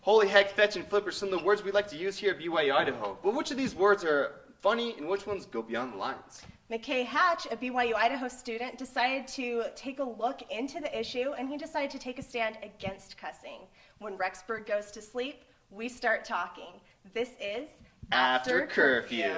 Holy heck, fetch, and flip are some of the words we like to use here at BYU Idaho. But which of these words are funny and which ones go beyond the lines? McKay Hatch, a BYU Idaho student, decided to take a look into the issue, and he decided to take a stand against cussing. When Rexburg goes to sleep, we start talking. This is After Curfew.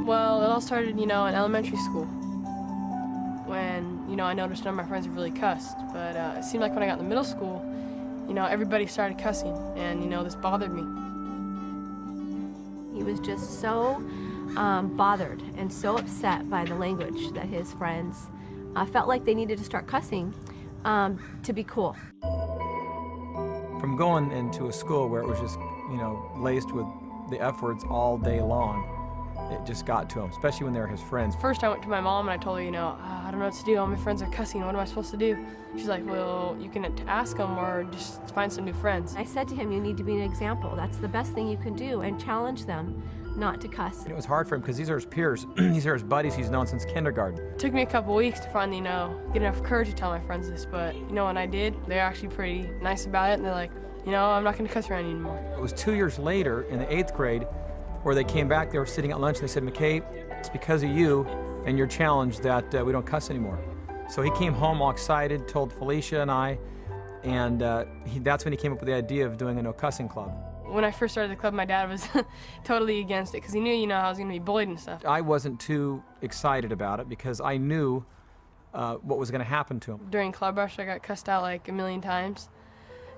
Well, it all started, in elementary school when, I noticed none of my friends really cussed. But it seemed like when I got in the middle school, everybody started cussing, and, this bothered me. He was just so bothered and so upset by the language that his friends felt like they needed to start cussing to be cool. From going into a school where it was just, laced with the F words all day long, it just got to him, especially when they were his friends. First I went to my mom and I told her, I don't know what to do. All my friends are cussing. What am I supposed to do? She's like, well, you can ask them or just find some new friends. I said to him, you need to be an example. That's the best thing you can do, and challenge them not to cuss. It was hard for him because these are his peers. These are his buddies he's known since kindergarten. It took me a couple weeks to finally, get enough courage to tell my friends this, but, when I did, they're actually pretty nice about it, and they're like, I'm not going to cuss around you anymore. It was 2 years later in the 8th grade where they came back, they were sitting at lunch, and they said, McKay, it's because of you and your challenge that we don't cuss anymore. So he came home all excited, told Felicia and I, and that's when he came up with the idea of doing a no cussing club. When I first started the club, my dad was totally against it because he knew, I was going to be bullied and stuff. I wasn't too excited about it because I knew what was going to happen to him. During Club Rush, I got cussed out like a million times.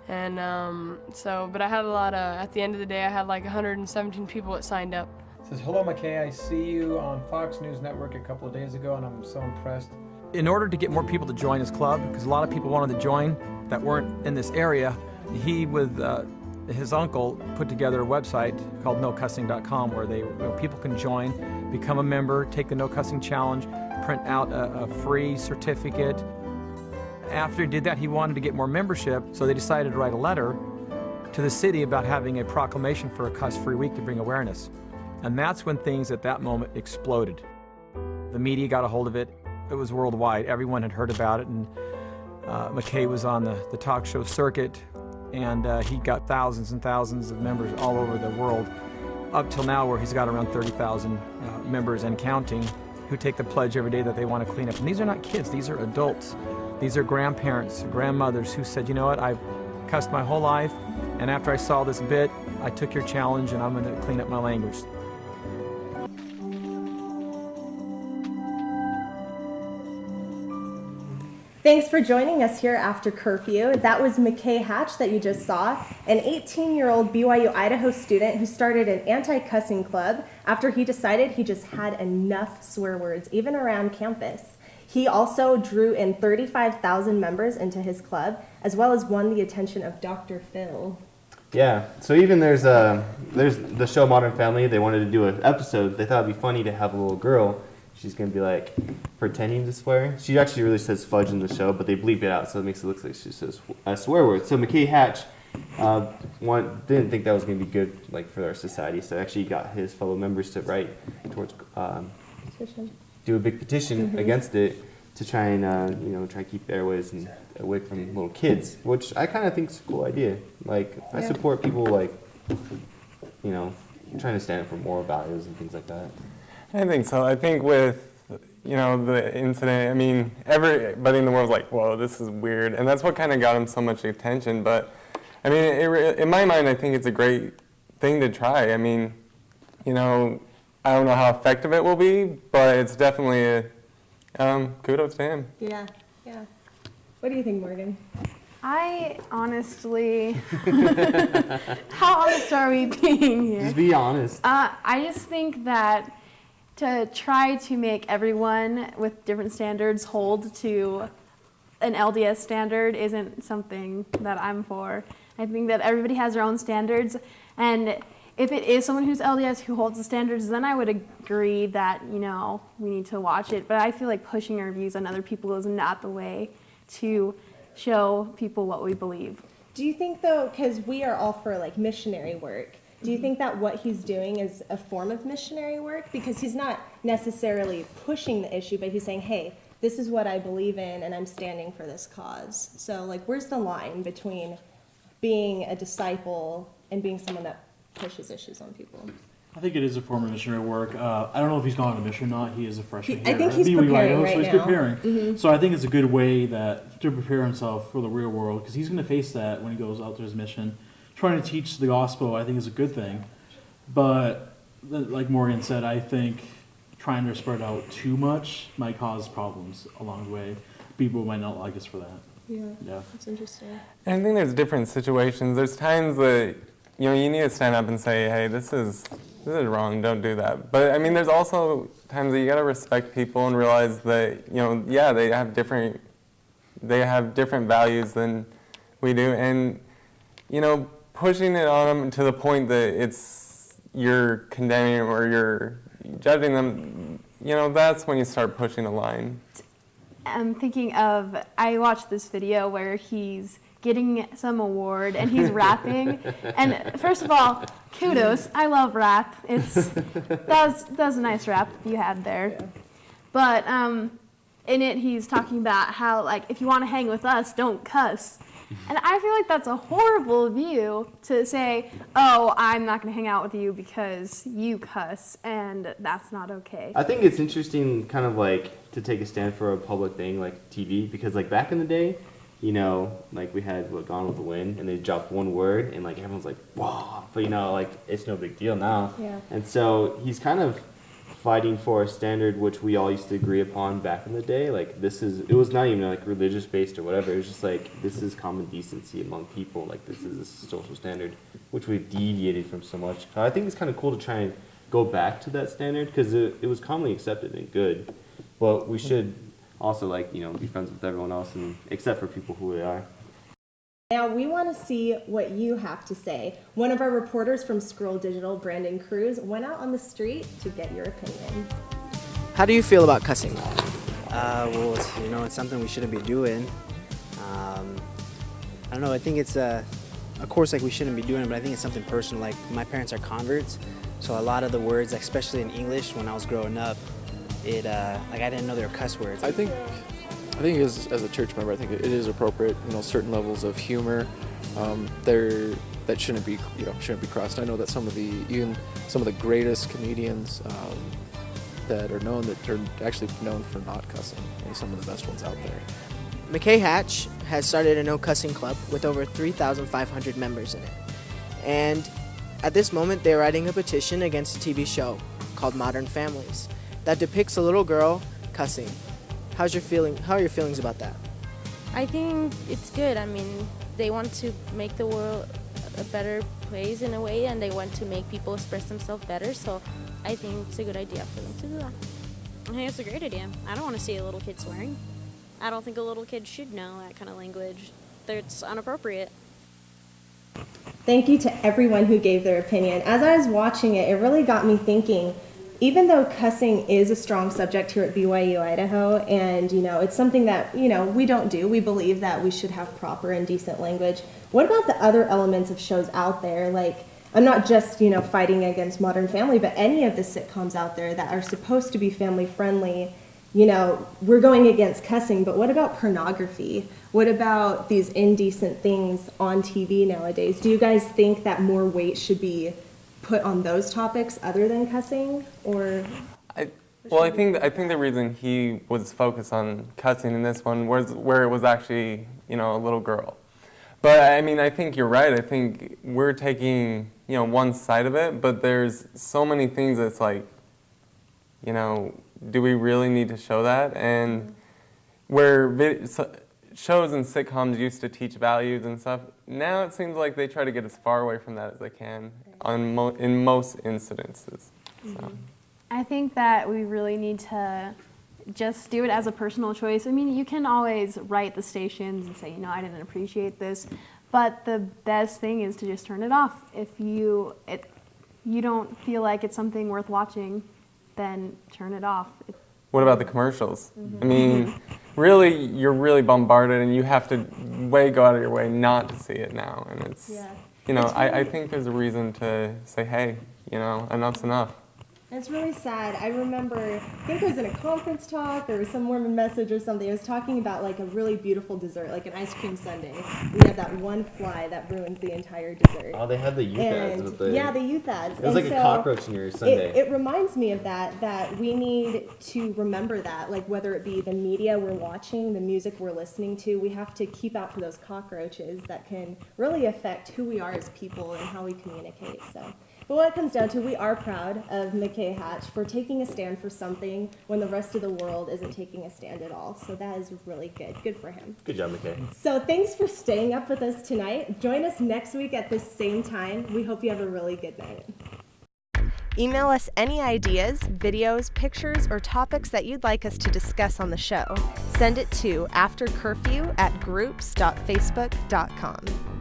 And but I had a lot of, at the end of the day, I had like 117 people that signed up. It says, hello, McKay, I see you on Fox News Network a couple of days ago, and I'm so impressed. In order to get more people to join his club, because a lot of people wanted to join that weren't in this area, he, with his uncle, put together a website called nocussing.com where people can join, become a member, take the No Cussing Challenge, print out a free certificate. After he did that, he wanted to get more membership, so they decided to write a letter to the city about having a proclamation for a cuss-free week to bring awareness. And that's when things at that moment exploded. The media got a hold of it. It was worldwide. Everyone had heard about it, and McKay was on the talk show circuit, and he got thousands and thousands of members all over the world, up till now where he's got around 30,000 members and counting, who take the pledge every day that they want to clean up. And these are not kids, these are adults. These are grandparents, grandmothers who said, you know what, I've cussed my whole life, and after I saw this bit, I took your challenge and I'm going to clean up my language. Thanks for joining us here after curfew. That was McKay Hatch that you just saw, an 18-year-old BYU Idaho student who started an anti-cussing club after he decided he just had enough swear words, even around campus. He also drew in 35,000 members into his club, as well as won the attention of Dr. Phil. Yeah, so even there's the show Modern Family. They wanted to do an episode. They thought it'd be funny to have a little girl. She's gonna be like pretending to swear. She actually really says fudge in the show, but they bleep it out, so it makes it look like she says a swear word. So McKay Hatch didn't think that was gonna be good, like, for our society. So actually got his fellow members to write towards do a big petition against it to try and try to keep the airways and away from little kids, which I kind of think is a cool idea. Like, I support people like trying to stand up for moral values and things like that. I think so. I think with the incident, I mean, everybody in the world was like, whoa, this is weird, and that's what kind of got him so much attention. But I mean, in my mind, I think it's a great thing to try. I mean, I don't know how effective it will be, but it's definitely kudos to him. Yeah. What do you think, Morgan? I honestly, how honest are we being here? Just be honest. I just think that to try to make everyone with different standards hold to an LDS standard isn't something that I'm for. I think that everybody has their own standards, and if it is someone who's LDS who holds the standards, then I would agree that, you know, we need to watch it. But I feel like pushing our views on other people is not the way to show people what we believe. Do you think, though, because we are all for like missionary work, do you think that what he's doing is a form of missionary work? Because he's not necessarily pushing the issue, but he's saying, hey, this is what I believe in and I'm standing for this cause. So like, where's the line between being a disciple and being someone that pushes issues on people? I think it is a form of missionary work. I don't know if he's gone on a mission or not. He is a freshman here. I think at he's BYU preparing Idaho, right so he's now. preparing. Mm-hmm. So I think it's a good way that to prepare himself for the real world, because he's going to face that when he goes out to his mission. Trying to teach the gospel, I think, is a good thing. But like Morgan said, I think trying to spread out too much might cause problems along the way. People might not like us for that. Yeah, Yeah. that's interesting. And I think there's different situations. There's times that, you know, you need to stand up and say, hey, this is wrong, don't do that. But I mean, there's also times that you gotta respect people and realize that, you know, yeah, they have different values than we do. And, you know, pushing it on them to the point that you're condemning them or you're judging them, you know, that's when you start pushing a line. I'm thinking of, I watched this video where he's getting some award and he's rapping. And first of all, kudos, I love rap. That was a nice rap you had there. Yeah. But in it, he's talking about how, like, if you want to hang with us, don't cuss. And I feel like that's a horrible view to say, oh, I'm not going to hang out with you because you cuss, and that's not okay. I think it's interesting kind of like to take a stand for a public thing like TV, because like back in the day, you know, like we had Gone with the Wind, and they dropped one word and like everyone's like, wow, but you know, like it's no big deal now. Yeah. And so he's kind of fighting for a standard which we all used to agree upon back in the day. Like it was not even like religious based or whatever. It was just like, this is common decency among people. Like this is a social standard, which we've deviated from so much. I think it's kind of cool to try and go back to that standard because it was commonly accepted and good. But we should also like, you know, be friends with everyone else and except for people who we are. Now we want to see what you have to say. One of our reporters from Scroll Digital, Brandon Cruz, went out on the street to get your opinion. How do you feel about cussing? Well, it's something we shouldn't be doing. I don't know, I think it's, of course, like we shouldn't be doing it, but I think it's something personal. Like my parents are converts, so a lot of the words, especially in English when I was growing up, like I didn't know they were cuss words. I think as a church member, I think it is appropriate. You know, certain levels of humor, that shouldn't be crossed. I know that some of the greatest comedians that are actually known for not cussing, and some of the best ones out there. McKay Hatch has started a no cussing club with over 3,500 members in it, and at this moment they're writing a petition against a TV show called Modern Families that depicts a little girl cussing. How are your feelings about that? I think it's good. I mean, they want to make the world a better place in a way, and they want to make people express themselves better, so I think it's a good idea for them to do that. I think it's a great idea. I don't want to see a little kid swearing. I don't think a little kid should know that kind of language. It's inappropriate. Thank you to everyone who gave their opinion. As I was watching it, it really got me thinking, even though cussing is a strong subject here at BYU Idaho, and it's something that we don't do, we believe that we should have proper and decent language. What about the other elements of shows out there? Like, I'm not just fighting against Modern Family, but any of the sitcoms out there that are supposed to be family friendly. We're going against cussing, but what about pornography? What about these indecent things on TV nowadays? Do you guys think that more weight should be put on those topics other than cussing, or? I think the reason he was focused on cussing in this one was where it was actually a little girl. But I mean, I think you're right. I think we're taking one side of it, but there's so many things that's like, do we really need to show that? And where shows and sitcoms used to teach values and stuff. Now it seems like they try to get as far away from that as they can in most incidences. So. I think that we really need to just do it as a personal choice. I mean, you can always write the stations and say, you know, I didn't appreciate this, but the best thing is to just turn it off. If you don't feel like it's something worth watching, then turn it off. What about the commercials? I mean, really, you're really bombarded, and you have to go out of your way not to see it now. And it's, you know, I think there's a reason to say, hey, you know, enough's enough. It's really sad. I remember, I think it was in a conference talk, there was some Mormon message or something. It was talking about like a really beautiful dessert, like an ice cream sundae. We have that one fly that ruins the entire dessert. Oh, they had the youth ads with the... Yeah, the youth ads. It was like a cockroach in your sundae. It reminds me of that we need to remember that, like whether it be the media we're watching, the music we're listening to, we have to keep out for those cockroaches that can really affect who we are as people and how we communicate. So. But what it comes down to, we are proud of McKay Hatch for taking a stand for something when the rest of the world isn't taking a stand at all. So that is really good. Good for him. Good job, McKay. So thanks for staying up with us tonight. Join us next week at this same time. We hope you have a really good night. Email us any ideas, videos, pictures, or topics that you'd like us to discuss on the show. Send it to aftercurfew@groups.facebook.com.